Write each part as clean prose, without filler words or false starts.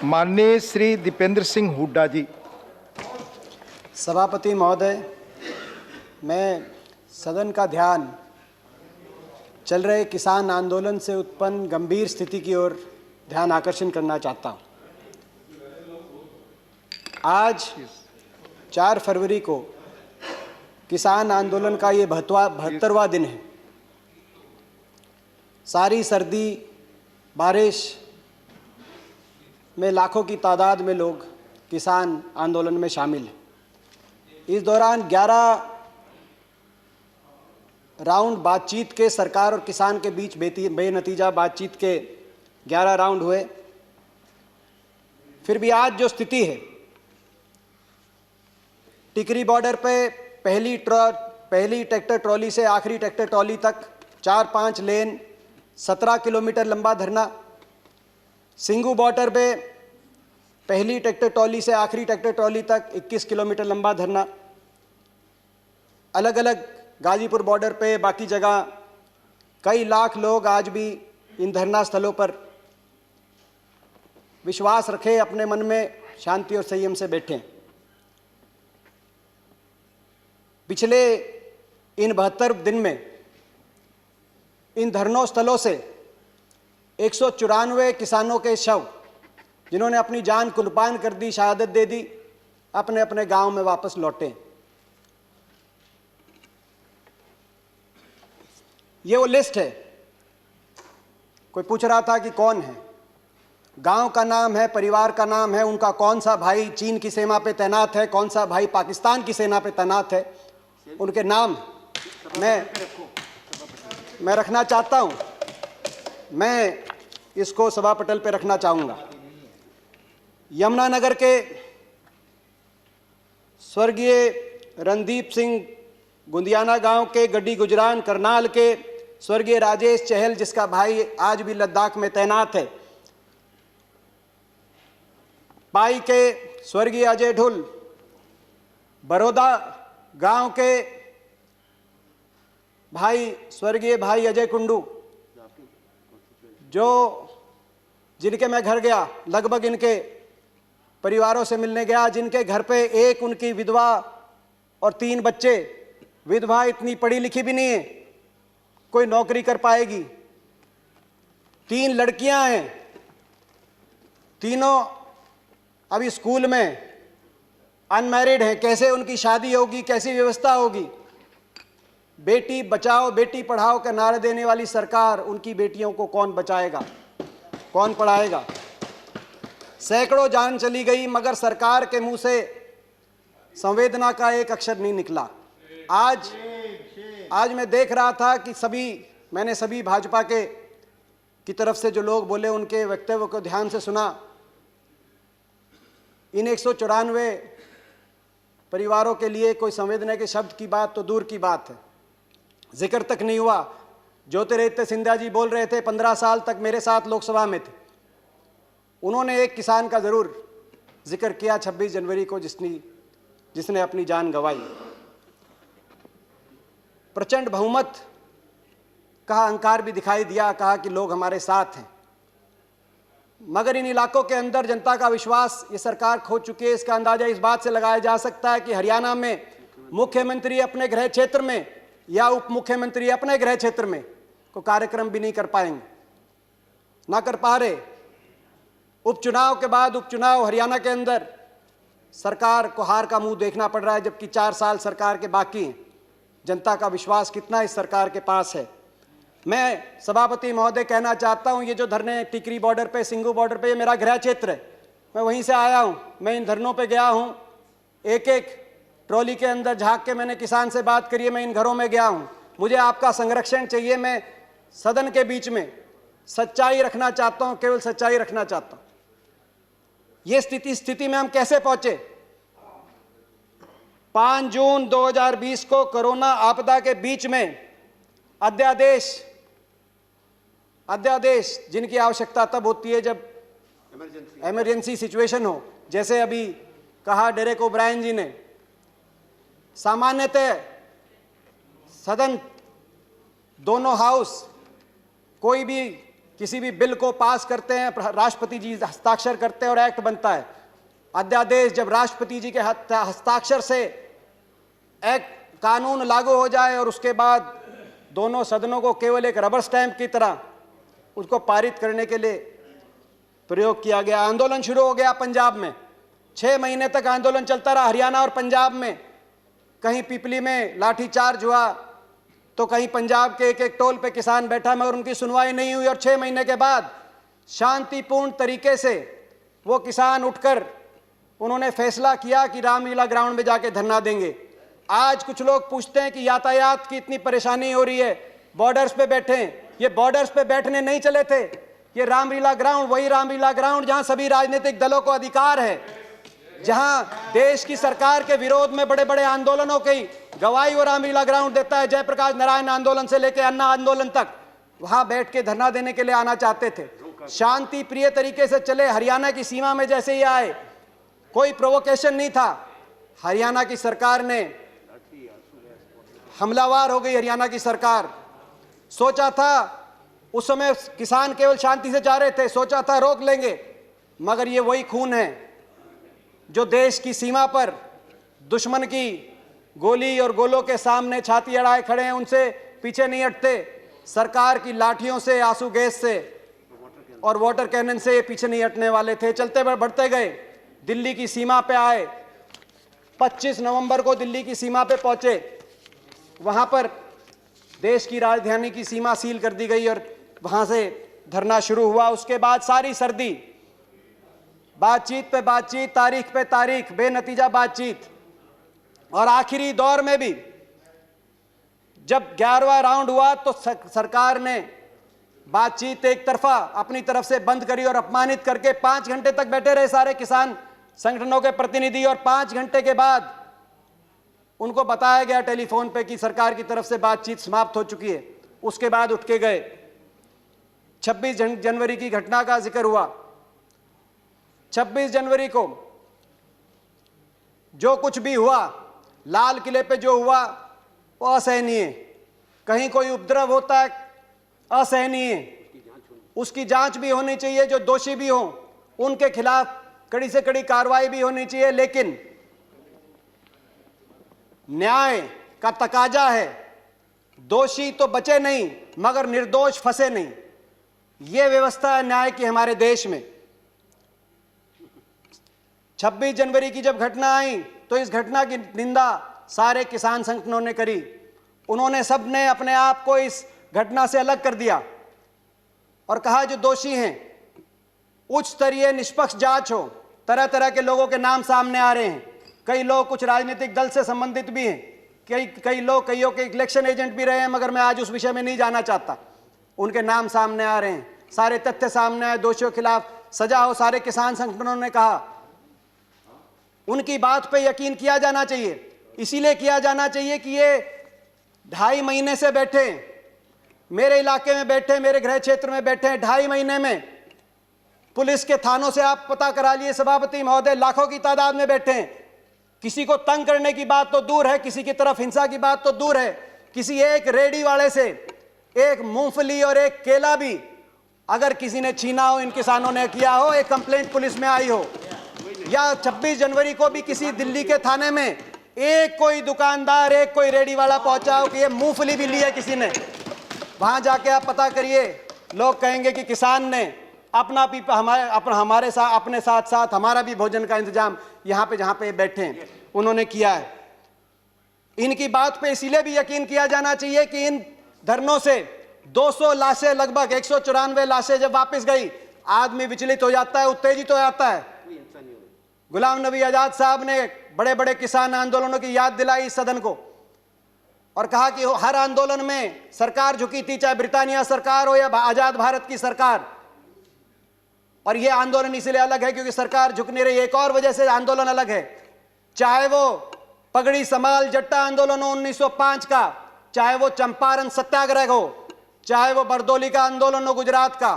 माननीय श्री दीपेंद्र सिंह हुड्डा जी। सभापति महोदय, मैं सदन का ध्यान चल रहे किसान आंदोलन से उत्पन्न गंभीर स्थिति की ओर ध्यान आकर्षण करना चाहता हूं। आज 4 फरवरी को किसान आंदोलन का ये 72वां दिन है। सारी सर्दी बारिश में लाखों की तादाद में लोग किसान आंदोलन में शामिल हैं। इस दौरान 11 राउंड बातचीत के सरकार और किसान के बीच बेनतीजा बातचीत के 11 राउंड हुए। फिर भी आज जो स्थिति है, टिकरी बॉर्डर पे पहली ट्रैक्टर ट्रॉली से आखिरी ट्रैक्टर ट्रॉली तक 4-5 लेन 17 किलोमीटर लंबा धरना। सिंगू बॉर्डर पे पहली ट्रैक्टर ट्रॉली से आखिरी ट्रैक्टर ट्रॉली तक 21 किलोमीटर लंबा धरना। अलग अलग गाजीपुर बॉर्डर पे बाकी जगह कई लाख लोग आज भी इन धरना स्थलों पर विश्वास रखे अपने मन में शांति और संयम से बैठे। पिछले इन 72 दिन में इन धरनों स्थलों से 194 किसानों के शव, जिन्होंने अपनी जान कुर्बान कर दी, शहादत दे दी, अपने अपने गांव में वापस लौटे। ये वो लिस्ट है। कोई पूछ रहा था कि कौन है, गांव का नाम है, परिवार का नाम है, उनका कौन सा भाई चीन की सीमा पे तैनात है, कौन सा भाई पाकिस्तान की सेना पे तैनात है, उनके नाम मैं रखना चाहता हूं। मैं इसको सभा पटल पे रखना चाहूँगा। यमुनानगर के स्वर्गीय रणदीप सिंह गुंदियाना गांव के, गड्डी गुजरान करनाल के स्वर्गीय राजेश चहल, जिसका भाई आज भी लद्दाख में तैनात है। पाई के स्वर्गीय अजय ढुल, बड़ौदा गांव के भाई स्वर्गीय भाई अजय कुंडू, जिनके मैं घर गया, लगभग इनके परिवारों से मिलने गया, जिनके घर पे एक उनकी विधवा और 3 बच्चे। विधवा इतनी पढ़ी लिखी भी नहीं है, कोई नौकरी कर पाएगी। 3 लड़कियां हैं, तीनों अभी स्कूल में अनमैरिड हैं। कैसे उनकी शादी होगी, कैसी व्यवस्था होगी? बेटी बचाओ बेटी पढ़ाओ का नारा देने वाली सरकार, उनकी बेटियों को कौन बचाएगा, कौन पढ़ाएगा? सैकड़ों जान चली गई, मगर सरकार के मुंह से संवेदना का एक अक्षर नहीं निकला। आज मैं देख रहा था कि मैंने सभी भाजपा की तरफ से जो लोग बोले, उनके वक्तव्य को ध्यान से सुना। इन 194 परिवारों के लिए कोई संवेदना के शब्द की बात तो दूर की बात है, जिक्र तक नहीं हुआ। ज्योतिरादित्य सिंधिया जी बोल रहे थे, 15 साल तक मेरे साथ लोकसभा में थे। उन्होंने एक किसान का जरूर जिक्र किया 26 जनवरी को, जिसने अपनी जान गंवाई। प्रचंड बहुमत का अहंकार भी दिखाई दिया, कहा कि लोग हमारे साथ हैं। मगर इन इलाकों के अंदर जनता का विश्वास ये सरकार खो चुकी है। इसका अंदाजा इस बात से लगाया जा सकता है कि हरियाणा में मुख्यमंत्री अपने गृह क्षेत्र में या उप मुख्यमंत्री अपने गृह क्षेत्र में को कार्यक्रम भी नहीं कर पाएंगे, ना कर पा रहे। उपचुनाव के बाद उपचुनाव हरियाणा के अंदर सरकार को हार का मुंह देखना पड़ रहा है, जबकि 4 साल सरकार के बाकी हैं। जनता का विश्वास कितना इस सरकार के पास है? मैं सभापति महोदय कहना चाहता हूं, ये जो धरने टिकरी बॉर्डर पे, सिंगू बॉर्डर पे, ये मेरा गृह क्षेत्र है। मैं वहीं से आया हूं, मैं इन धरनों पे गया हूं। एक ट्रॉली के अंदर झांक के मैंने किसान से बात करी है। मैं इन घरों में गया हूं। मुझे आपका संरक्षण चाहिए। मैं सदन के बीच में सच्चाई रखना चाहता हूं, केवल सच्चाई रखना चाहता हूं। ये स्थिति में हम कैसे पहुंचे? 5 जून 2020 को कोरोना आपदा के बीच में अध्यादेश जिनकी आवश्यकता तब होती है जब इमरजेंसी सिचुएशन हो, जैसे अभी कहा डेरेक ओब्रायन जी ने। सामान्यतः सदन, दोनों हाउस, कोई भी किसी भी बिल को पास करते हैं, राष्ट्रपति जी हस्ताक्षर करते हैं और एक्ट बनता है। अध्यादेश जब राष्ट्रपति जी के हस्ताक्षर से एक्ट कानून लागू हो जाए और उसके बाद दोनों सदनों को केवल एक रबर स्टैंप की तरह उसको पारित करने के लिए प्रयोग किया गया। आंदोलन शुरू हो गया पंजाब में, 6 महीने तक आंदोलन चलता रहा। हरियाणा और पंजाब में कहीं पिपली में लाठीचार्ज हुआ तो कहीं पंजाब के एक एक टोल पे किसान बैठा, मगर उनकी सुनवाई नहीं हुई। और 6 महीने के बाद शांतिपूर्ण तरीके से वो किसान उठकर उन्होंने फैसला किया कि रामलीला ग्राउंड में जाके धरना देंगे। आज कुछ लोग पूछते हैं कि यातायात की इतनी परेशानी हो रही है, बॉर्डर्स पे बैठे हैं। ये बॉर्डर्स पे बैठने नहीं चले थे, ये रामलीला ग्राउंड वही रामलीला ग्राउंड जहां सभी राजनीतिक दलों को अधिकार है, जहां देश की सरकार के विरोध में बड़े बड़े आंदोलनों की गवाही वो रामलीला ग्राउंड देता है। जयप्रकाश नारायण आंदोलन से लेकर अन्ना आंदोलन तक वहां बैठ के धरना देने के लिए आना चाहते थे। शांति प्रिय तरीके से चले। हरियाणा की सीमा में जैसे ही आए, कोई प्रोवोकेशन नहीं था। हरियाणा की सरकार ने हमलावर हो गई। हरियाणा की सरकार सोचा था, उस समय किसान केवल शांति से जा रहे थे, सोचा था रोक लेंगे, मगर ये वही खून है जो देश की सीमा पर दुश्मन की गोली और गोलों के सामने छाती अड़ाए खड़े हैं, उनसे पीछे नहीं हटते। सरकार की लाठियों से, आंसू गैस से और वाटर कैनन से ये पीछे नहीं हटने वाले थे। चलते बढ़ते गए, दिल्ली की सीमा पे आए। 25 नवंबर को दिल्ली की सीमा पे पहुंचे। वहां पर देश की राजधानी की सीमा सील कर दी गई और वहां से धरना शुरू हुआ। उसके बाद सारी सर्दी, बातचीत पे बातचीत, तारीख पे तारीख, बेनतीजा बातचीत। और आखिरी दौर में भी जब 11वां राउंड हुआ तो सरकार ने बातचीत एक तरफा अपनी तरफ से बंद करी और अपमानित करके 5 घंटे तक बैठे रहे सारे किसान संगठनों के प्रतिनिधि। और 5 घंटे के बाद उनको बताया गया टेलीफोन पे कि सरकार की तरफ से बातचीत समाप्त हो चुकी है। उसके बाद उठ के गए। 26 जनवरी की घटना का जिक्र हुआ। 26 जनवरी को जो कुछ भी हुआ, लाल किले पे जो हुआ वो असहनीय। कहीं कोई उपद्रव होता है, असहनीय। उसकी जांच भी होनी चाहिए, जो दोषी भी हों उनके खिलाफ कड़ी से कड़ी कार्रवाई भी होनी चाहिए। लेकिन न्याय का तकाजा है, दोषी तो बचे नहीं मगर निर्दोष फंसे नहीं। यह व्यवस्था है न्याय की हमारे देश में। 26 जनवरी की जब घटना आई तो इस घटना की निंदा सारे किसान संगठनों ने करी। उन्होंने सबने अपने आप को इस घटना से अलग कर दिया और कहा जो दोषी हैं उच्च स्तरीय निष्पक्ष जांच हो। तरह तरह के लोगों के नाम सामने आ रहे हैं। कई लोग कुछ राजनीतिक दल से संबंधित भी हैं, कई लोग कईयों के इलेक्शन एजेंट भी रहे हैं, मगर मैं आज उस विषय में नहीं जाना चाहता। उनके नाम सामने आ रहे हैं, सारे तथ्य सामने आए, दोषियों के खिलाफ सजा हो। सारे किसान संगठनों ने कहा उनकी बात पे यकीन किया जाना चाहिए। इसीलिए किया जाना चाहिए कि ये 2.5 महीने से बैठे, मेरे इलाके में बैठे, मेरे गृह क्षेत्र में बैठे। 2.5 महीने में पुलिस के थानों से आप पता करा लिए सभापति महोदय, लाखों की तादाद में बैठे हैं। किसी को तंग करने की बात तो दूर है, किसी की तरफ हिंसा की बात तो दूर है। किसी एक रेडी वाले से एक मूंगफली और एक केला भी अगर किसी ने छीना हो, इन किसानों ने किया हो, एक कंप्लेंट पुलिस में आई हो, या 26 जनवरी को भी किसी दिल्ली के थाने में एक कोई दुकानदार, एक कोई रेडी वाला पहुंचा हो कि ये मूंगफली भी ली है किसी ने, वहां जाके आप पता करिए। लोग कहेंगे कि किसान ने अपना भी हमारे साथ, अपने साथ साथ हमारा भी भोजन का इंतजाम यहाँ पे जहाँ पे बैठे हैं उन्होंने किया है। इनकी बात पे इसीलिए भी यकीन किया जाना चाहिए कि इन धरनों से 200 लाशें, लगभग 194 लाशें जब वापस गई, आदमी विचलित हो जाता है, उत्तेजित हो जाता है। गुलाम नबी आजाद साहब ने बड़े बड़े किसान आंदोलनों की याद दिलाई इस सदन को और कहा कि हर आंदोलन में सरकार झुकी थी, चाहे ब्रिटानिया सरकार हो या आजाद भारत की सरकार। और यह आंदोलन इसलिए अलग है क्योंकि सरकार झुक नहीं रही। एक और वजह से आंदोलन अलग है, चाहे वो पगड़ी समाल जट्टा आंदोलन हो 1905 का, चाहे वो चंपारण सत्याग्रह हो, चाहे वो बरदौली का आंदोलन हो गुजरात का।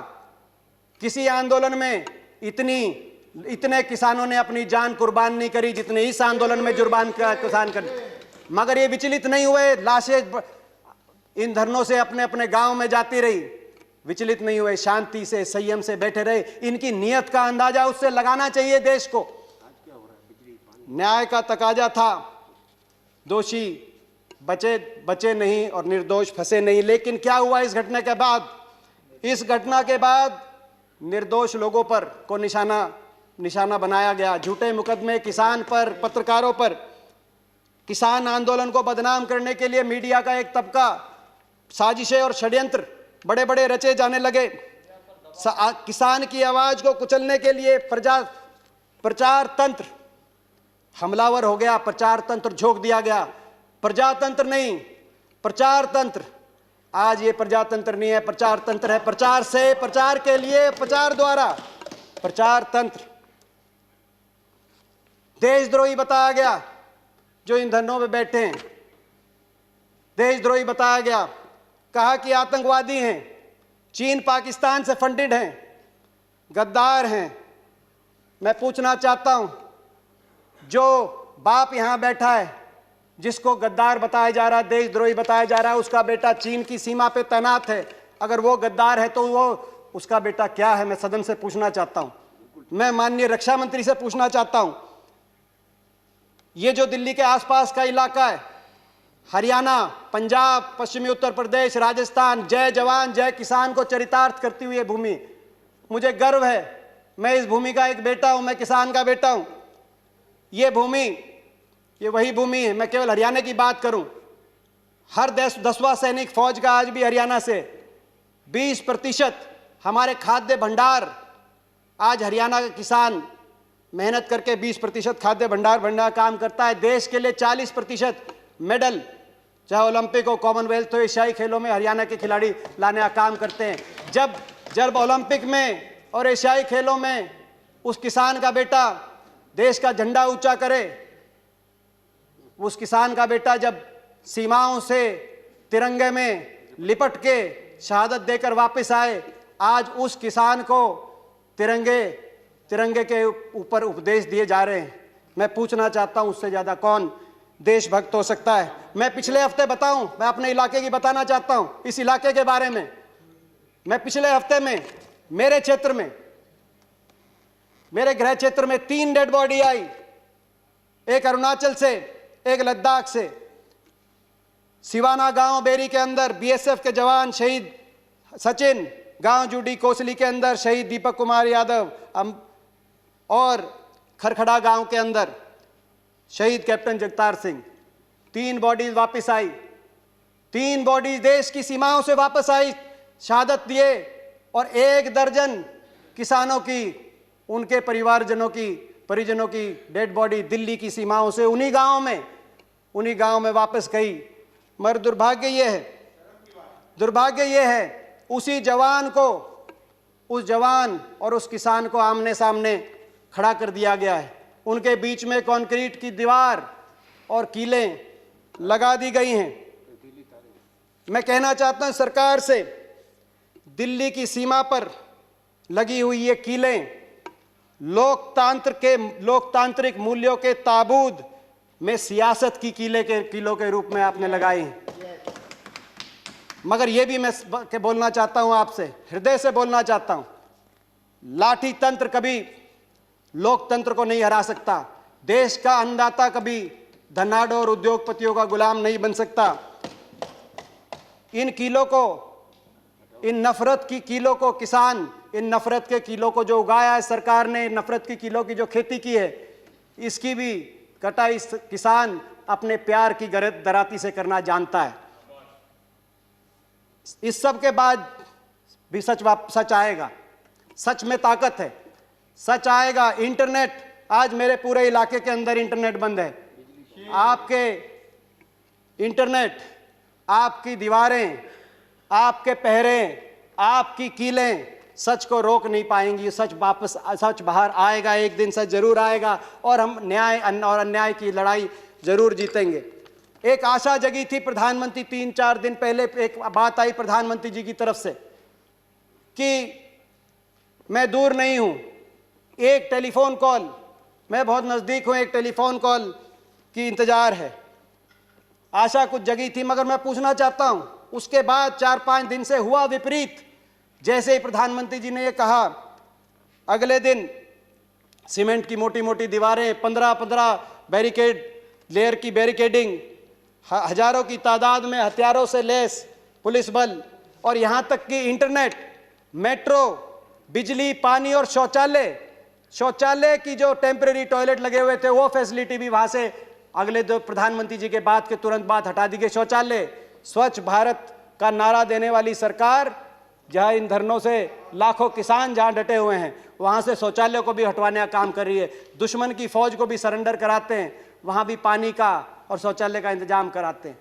किसी आंदोलन में इतने किसानों ने अपनी जान कुर्बान नहीं करी जितने इस आंदोलन में किसान कर। मगर ये विचलित नहीं हुए, लाशें इन धरनों से अपने अपने गांव में जाती रही। विचलित नहीं हुए, शांति से संयम से बैठे रहे। इनकी नीयत का अंदाजा उससे लगाना चाहिए देश को। न्याय का तकाजा था, दोषी बचे नहीं और निर्दोष फंसे नहीं। लेकिन क्या हुआ इस घटना के बाद? इस घटना के बाद निर्दोष लोगों पर को निशाना बनाया गया। झूठे मुकदमे किसान पर, पत्रकारों पर। किसान आंदोलन को बदनाम करने के लिए मीडिया का एक तबका, साजिशें और षड्यंत्र बड़े बड़े रचे जाने लगे। किसान की आवाज को कुचलने के लिए प्रचार तंत्र हमलावर हो गया, प्रचार तंत्र झोंक दिया गया। प्रजातंत्र नहीं, प्रचार तंत्र। आज ये प्रजातंत्र नहीं है, प्रचार तंत्र है। प्रचार से, प्रचार के लिए, प्रचार द्वारा प्रचार तंत्र। देशद्रोही बताया गया जो इन धरनों में बैठे हैं, देशद्रोही बताया गया। कहा कि आतंकवादी हैं, चीन पाकिस्तान से फंडेड हैं, गद्दार हैं। मैं पूछना चाहता हूं, जो बाप यहां बैठा है जिसको गद्दार बताया जा रहा है, देशद्रोही बताया जा रहा है, उसका बेटा चीन की सीमा पे तैनात है। अगर वो गद्दार है तो वो उसका बेटा क्या है? मैं सदन से पूछना चाहता हूं। मैं माननीय रक्षा मंत्री से पूछना चाहता हूं, ये जो दिल्ली के आसपास का इलाका है, हरियाणा, पंजाब, पश्चिमी उत्तर प्रदेश, राजस्थान, जय जवान जय किसान को चरितार्थ करती हुई भूमि, मुझे गर्व है। मैं इस भूमि का एक बेटा हूं, मैं किसान का बेटा हूं। ये भूमि, ये वही भूमि है। मैं केवल हरियाणा की बात करूं, हर 10वां सैनिक फौज का आज भी हरियाणा से। 20% हमारे खाद्य भंडार, आज हरियाणा का किसान मेहनत करके 20% खाद्य भंडार काम करता है। देश के लिए 40% मेडल, चाहे ओलंपिक हो, कॉमनवेल्थ हो, एशियाई खेलों में हरियाणा के खिलाड़ी लाने का काम करते हैं। जब ओलंपिक में और एशियाई खेलों में उस किसान का बेटा देश का झंडा ऊंचा करे, उस किसान का बेटा जब सीमाओं से तिरंगे में लिपट के शहादत देकर वापस आए, आज उस किसान को तिरंगे के ऊपर उपदेश दिए जा रहे हैं। मैं पूछना चाहता हूं, उससे ज्यादा कौन देशभक्त हो सकता है? मैं पिछले हफ्ते बताऊं, मैं अपने इलाके की बताना चाहता हूं, इस इलाके के बारे में। मैं पिछले हफ्ते में मेरे क्षेत्र में, मेरे गृह क्षेत्र में 3 डेड बॉडी आई, एक अरुणाचल से, एक लद्दाख से। सिवाना गांव बेरी के अंदर बीएसएफ के जवान शहीद सचिन, गांव जूडी कोसली के अंदर शहीद दीपक कुमार यादव, और खरखड़ा गांव के अंदर शहीद कैप्टन जगतार सिंह। 3 बॉडीज वापस आई, 3 बॉडीज देश की सीमाओं से वापस आई, शहादत दिए। और 1 दर्जन किसानों की, उनके परिजनों की डेड बॉडी दिल्ली की सीमाओं से उन्हीं गांव में वापस गई। मगर दुर्भाग्य ये है, उसी जवान को, उस जवान और उस किसान को आमने सामने खड़ा कर दिया गया है। उनके बीच में कंक्रीट की दीवार और कीलें लगा दी गई हैं। मैं कहना चाहता हूं सरकार से, दिल्ली की सीमा पर लगी हुई ये कीलें लोकतांत्रिक मूल्यों के ताबूत में सियासत की कीलों के रूप में आपने लगाई हैं। मगर ये भी मैं बोलना चाहता हूं आपसे, हृदय से बोलना चाहता हूं, लाठी तंत्र कभी लोकतंत्र को नहीं हरा सकता। देश का अन्नदाता कभी धनाढ्य और उद्योगपतियों का गुलाम नहीं बन सकता। इन नफरत की कीलों को किसान, इन नफरत के कीलों को जो उगाया है सरकार ने, नफरत की कीलों की जो खेती की है, इसकी भी कटाई किसान अपने प्यार की दराती से करना जानता है। इस सब के बाद भी सच आएगा। सच में ताकत है, सच आएगा। इंटरनेट, आज मेरे पूरे इलाके के अंदर इंटरनेट बंद है। आपके इंटरनेट, आपकी दीवारें, आपके पहरे, आपकी कीलें सच को रोक नहीं पाएंगी। सच बाहर आएगा, एक दिन सच जरूर आएगा और हम न्याय और अन्याय की लड़ाई जरूर जीतेंगे। एक आशा जगी थी प्रधानमंत्री, 3-4 दिन पहले एक बात आई प्रधानमंत्री जी की तरफ से कि मैं दूर नहीं हूं, एक टेलीफोन कॉल, मैं बहुत नजदीक हूं, एक टेलीफोन कॉल की इंतजार है। आशा कुछ जगी थी। मगर मैं पूछना चाहता हूं, उसके बाद 4-5 दिन से हुआ विपरीत। जैसे ही प्रधानमंत्री जी ने ये कहा, अगले दिन सीमेंट की मोटी मोटी दीवारें, 15-15 बैरिकेड लेयर की बैरिकेडिंग, हजारों की तादाद में हथियारों से लैस पुलिस बल, और यहाँ तक कि इंटरनेट, मेट्रो, बिजली, पानी और शौचालय की जो टेम्परेरी टॉयलेट लगे हुए थे वो फैसिलिटी भी वहाँ से अगले दो प्रधानमंत्री जी के बाद के तुरंत बाद हटा दी गई। शौचालय, स्वच्छ भारत का नारा देने वाली सरकार, जहाँ इन धरनों से लाखों किसान जहाँ डटे हुए हैं, वहाँ से शौचालय को भी हटवाने का काम कर रही है। दुश्मन की फौज को भी सरेंडर कराते हैं, वहाँ भी पानी का और शौचालय का इंतजाम कराते हैं।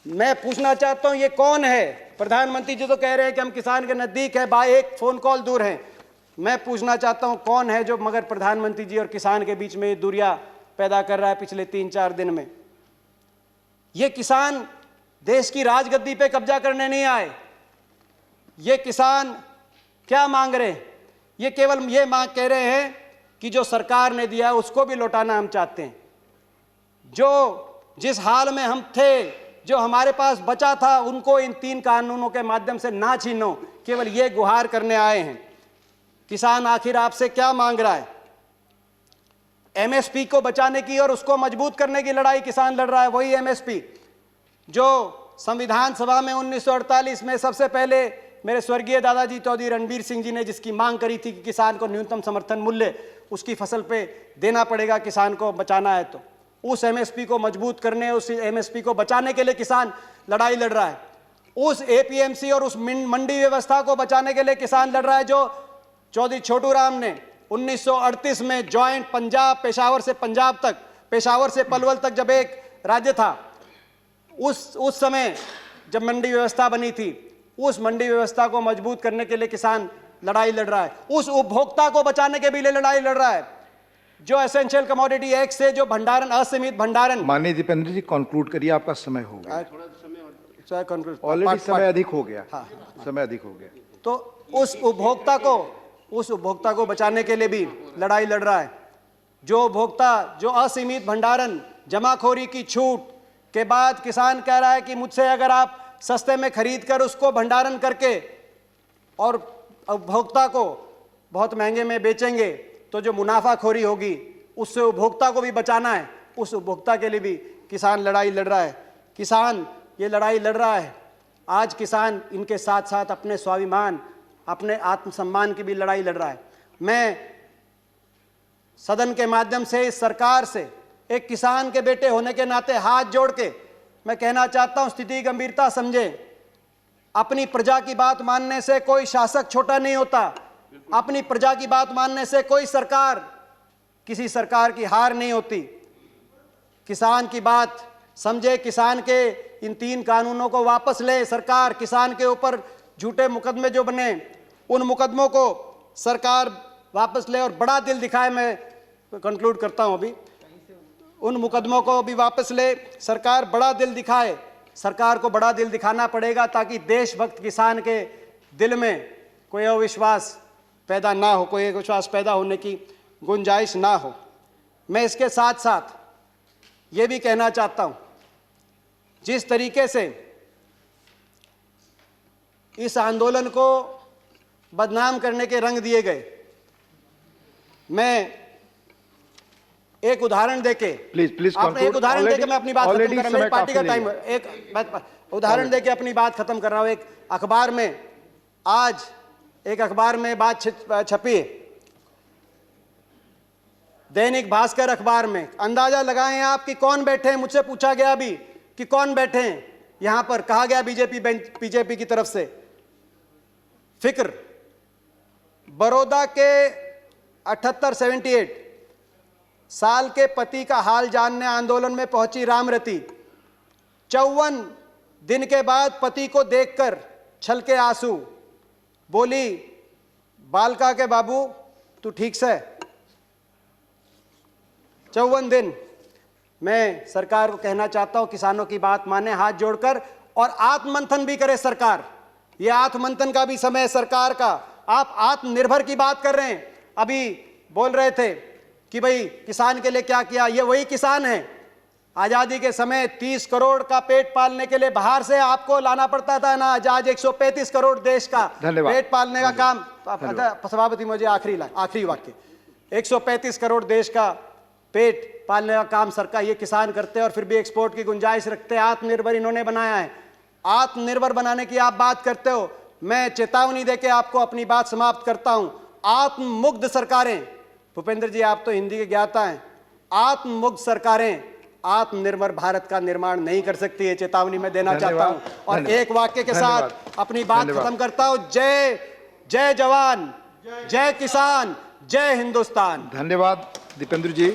मैं पूछना चाहता हूँ, ये कौन है? प्रधानमंत्री जी तो कह रहे हैं कि हम किसान के नज़दीक है, बाय एक फ़ोन कॉल दूर हैं। मैं पूछना चाहता हूँ, कौन है जो मगर प्रधानमंत्री जी और किसान के बीच में दूरियां पैदा कर रहा है पिछले 3-4 दिन में? ये किसान देश की राजगद्दी पे कब्जा करने नहीं आए। ये किसान क्या मांग रहे हैं? ये केवल ये मांग कह रहे हैं कि जो सरकार ने दिया है उसको भी लौटाना हम चाहते हैं। जो जिस हाल में हम थे, जो हमारे पास बचा था, उनको इन 3 कानूनों के माध्यम से ना छीनो, केवल ये गुहार करने आए हैं। किसान आखिर आपसे क्या मांग रहा है? एमएसपी को बचाने की और उसको मजबूत करने की लड़ाई किसान लड़ रहा है। वही एमएसपी जो संविधान सभा में 1948 में सबसे पहले मेरे स्वर्गीय दादाजी चौधरी रणबीर सिंह जी ने जिसकी मांग करी थी कि किसान को न्यूनतम समर्थन मूल्य उसकी फसल पे देना पड़ेगा, किसान को बचाना है, तो उस एमएसपी को मजबूत करने, उस एमएसपी को बचाने के लिए किसान लड़ाई लड़ रहा है। उस एपीएमसी और उस मंडी व्यवस्था को बचाने के लिए किसान लड़ रहा है जो चौधरी छोटू राम ने 1938 में जॉइंट पंजाब, पेशावर से पंजाब तक, पेशावर से पलवल तक जब एक राज्य था, उस समय जब मंडी व्यवस्था बनी थी, उस मंडी व्यवस्था को मजबूत करने के लिए किसान लड़ाई लड़ रहा है। उस उपभोक्ता को बचाने के भी लिए लड़ाई लड़ रहा है जो एसेंशियल कमोडिटी एक्ट से जो भंडारण, असीमित भंडारण। माननीय दीपेंद्र जी कंक्लूड करिए, आपका समय हो गया। ऑलरेडी समय अधिक हो गया। हाँ, समय अधिक हो गया। तो उस उपभोक्ता को बचाने के लिए भी लड़ाई लड़ रहा है। जो उपभोक्ता, जो असीमित भंडारण, जमाखोरी की छूट के बाद किसान कह रहा है कि मुझसे अगर आप सस्ते में खरीद कर उसको भंडारण करके और उपभोक्ता को बहुत महंगे में बेचेंगे तो जो मुनाफाखोरी होगी उससे उपभोक्ता को भी बचाना है। उस उपभोक्ता के लिए भी किसान लड़ाई लड़ रहा है। किसान ये लड़ाई लड़ रहा है। आज किसान इनके साथ साथ अपने स्वाभिमान, अपने आत्मसम्मान की भी लड़ाई लड़ रहा है। मैं सदन के माध्यम से इस सरकार से एक किसान के बेटे होने के नाते हाथ जोड़ के मैं कहना चाहता हूं, स्थिति की गंभीरता समझें। अपनी प्रजा की बात मानने से कोई शासक छोटा नहीं होता। अपनी प्रजा की बात मानने से कोई सरकार, किसी सरकार की हार नहीं होती। किसान की बात समझे, किसान के इन 3 कानूनों को वापस ले सरकार। किसान के ऊपर झूठे मुकदमे जो बने, उन मुकदमों को सरकार वापस ले और बड़ा दिल दिखाए। मैं कंक्लूड करता हूं अभी। उन मुकदमों को भी वापस ले, सरकार बड़ा दिल दिखाए। सरकार को बड़ा दिल दिखाना पड़ेगा ताकि देशभक्त किसान के दिल में कोई अविश्वास पैदा ना हो, कोई अविश्वास पैदा होने की गुंजाइश ना हो। मैं इसके साथ साथ ये भी कहना चाहता हूं, जिस तरीके से इस आंदोलन को बदनाम करने के रंग दिए गए, मैं एक उदाहरण देके प्लीज एक उदाहरण देके मैं अपनी बात खत्म कर रहा हूं। मेरी पार्टी का टाइम, एक उदाहरण देके अपनी बात खत्म कर रहा हूं। एक अखबार में, आज एक अखबार में बात छपी, दैनिक भास्कर अखबार में। अंदाजा लगाएं आप कि कौन बैठे हैं। मुझसे पूछा गया अभी कि कौन बैठे हैं यहां पर। कहा गया बीजेपी की तरफ से। फिक्र, बड़ौदा के 78 साल के पति का हाल जानने आंदोलन में पहुंची रामरती। 54 दिन के बाद पति को देखकर छलके आंसू। बोली, बालका के बाबू तू ठीक से? 54 दिन। मैं सरकार को कहना चाहता हूं, किसानों की बात माने हाथ जोड़कर, और आत्ममंथन भी करे सरकार। यह आत्ममंथन का भी समय है सरकार का। आप आत्मनिर्भर की बात कर रहे हैं। अभी बोल रहे थे कि भाई किसान के लिए क्या किया। ये वही किसान है आजादी के समय 30 करोड़ का पेट पालने के लिए बाहर से आपको लाना पड़ता था ना, आज 135 करोड़ देश का पेट पालने का काम। सभापति मुझे आखिरी वाक्य, 135 करोड़ देश का पेट पालने का काम सरकार ये किसान करते हैं और फिर भी एक्सपोर्ट की गुंजाइश रखते हैं। आत्मनिर्भर इन्होंने बनाया है। आत्मनिर्भर बनाने की आप बात करते हो, मैं चेतावनी देके आपको अपनी बात समाप्त करता हूं। आत्ममुग्ध सरकारें, भूपेंद्र जी आप तो हिंदी के ज्ञाता हैं, आत्ममुग्ध सरकारें आत्मनिर्भर भारत का निर्माण नहीं कर सकती है, चेतावनी मैं देना चाहता हूं। और एक वाक्य के साथ अपनी बात खत्म करता हूं। जय जय जवान, जय किसान, जय हिंदुस्तान। धन्यवाद दीपेंद्र जी।